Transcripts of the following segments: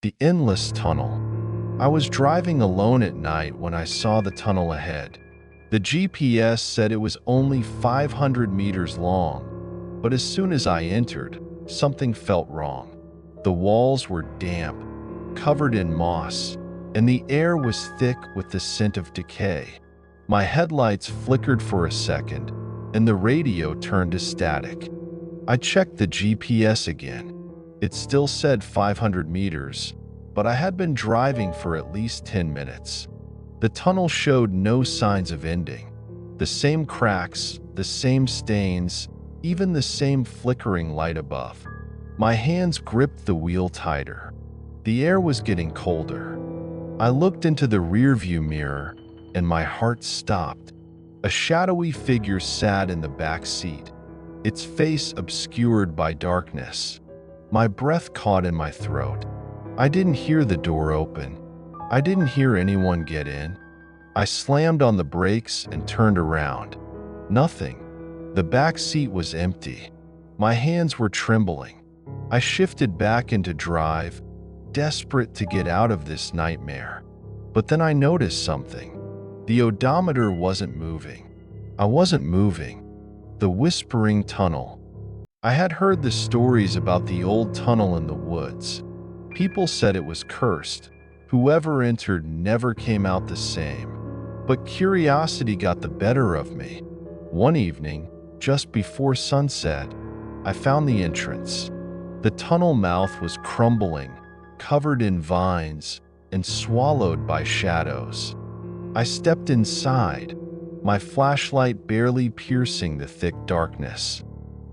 The endless tunnel. I was driving alone at night when I saw the tunnel ahead. The GPS said it was only 500 meters long, but as soon as I entered, something felt wrong. The walls were damp, covered in moss, and the air was thick with the scent of decay. My headlights flickered for a second, and the radio turned to static. I checked the GPS again. It still said 500 meters, but I had been driving for at least 10 minutes. The tunnel showed no signs of ending. The same cracks, the same stains, even the same flickering light above. My hands gripped the wheel tighter. The air was getting colder. I looked into the rearview mirror, and my heart stopped. A shadowy figure sat in the back seat, its face obscured by darkness. My breath caught in my throat. I didn't hear the door open. I didn't hear anyone get in. I slammed on the brakes and turned around. Nothing. The back seat was empty. My hands were trembling. I shifted back into drive, desperate to get out of this nightmare. But then I noticed something. The odometer wasn't moving. I wasn't moving. The whispering tunnel. I had heard the stories about the old tunnel in the woods. People said it was cursed. Whoever entered never came out the same. But curiosity got the better of me. One evening, just before sunset, I found the entrance. The tunnel mouth was crumbling, covered in vines, and swallowed by shadows. I stepped inside, my flashlight barely piercing the thick darkness.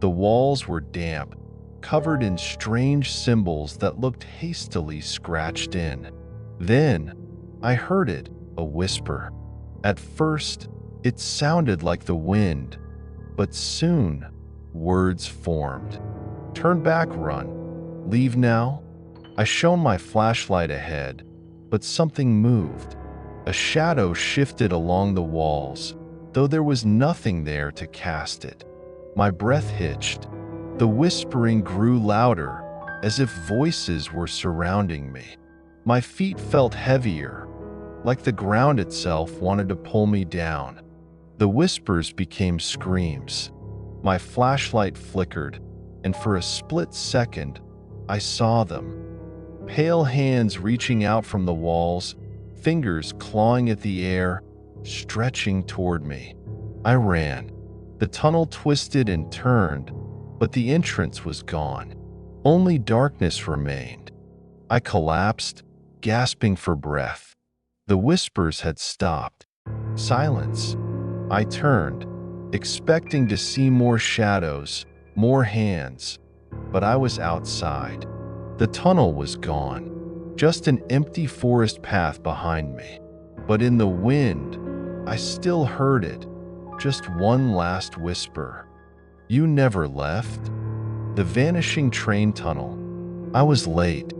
The walls were damp, covered in strange symbols that looked hastily scratched in. Then, I heard it, a whisper. At first, it sounded like the wind, but soon, words formed. Turn back, run. Leave now? I shone my flashlight ahead, but something moved. A shadow shifted along the walls, though there was nothing there to cast it. My breath hitched. The whispering grew louder, as if voices were surrounding me. My feet felt heavier, like the ground itself wanted to pull me down. The whispers became screams. My flashlight flickered, and for a split second, I saw them. Pale hands reaching out from the walls, fingers clawing at the air, stretching toward me. I ran. The tunnel twisted and turned, but the entrance was gone. Only darkness remained. I collapsed, gasping for breath. The whispers had stopped. Silence. I turned, expecting to see more shadows, more hands, but I was outside. The tunnel was gone, just an empty forest path behind me. But in the wind, I still heard it, just one last whisper. You never left? The vanishing train tunnel. I was late.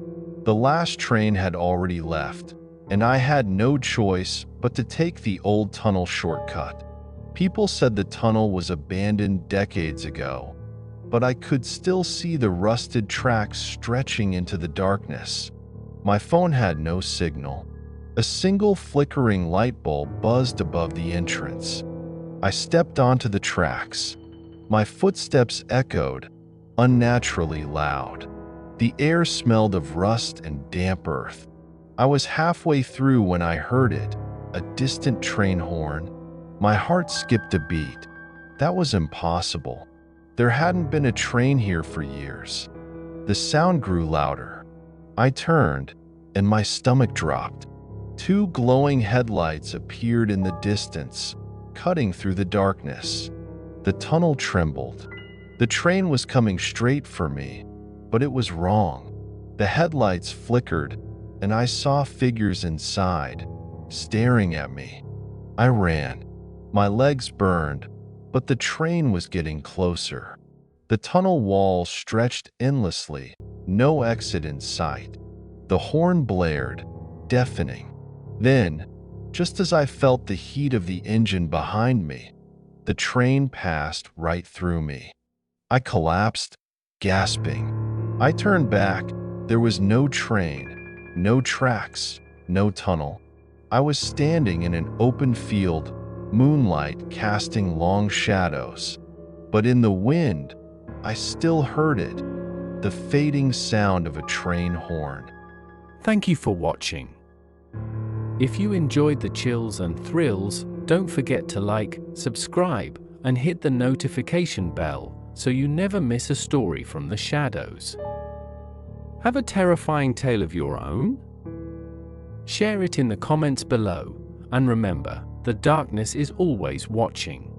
The last train had already left, and I had no choice but to take the old tunnel shortcut. People said the tunnel was abandoned decades ago, but I could still see the rusted tracks stretching into the darkness. My phone had no signal. A single flickering light bulb buzzed above the entrance. I stepped onto the tracks. My footsteps echoed, unnaturally loud. The air smelled of rust and damp earth. I was halfway through when I heard it, a distant train horn. My heart skipped a beat. That was impossible. There hadn't been a train here for years. The sound grew louder. I turned, and my stomach dropped. Two glowing headlights appeared in the distance, cutting through the darkness. The tunnel trembled. The train was coming straight for me, but it was wrong. The headlights flickered, and I saw figures inside, staring at me. I ran. My legs burned, but the train was getting closer. The tunnel wall stretched endlessly, no exit in sight. The horn blared, deafening. Then, just as I felt the heat of the engine behind me, the train passed right through me. I collapsed, gasping. I turned back. There was no train, No tracks, no tunnel. I was standing in an open field, moonlight casting long shadows. But in the wind, I still heard it, the fading sound of a train horn. Thank you for watching. If you enjoyed the chills and thrills, don't forget to like, subscribe, and hit the notification bell so you never miss a story from the shadows. Have a terrifying tale of your own? Share it in the comments below, and remember, the darkness is always watching.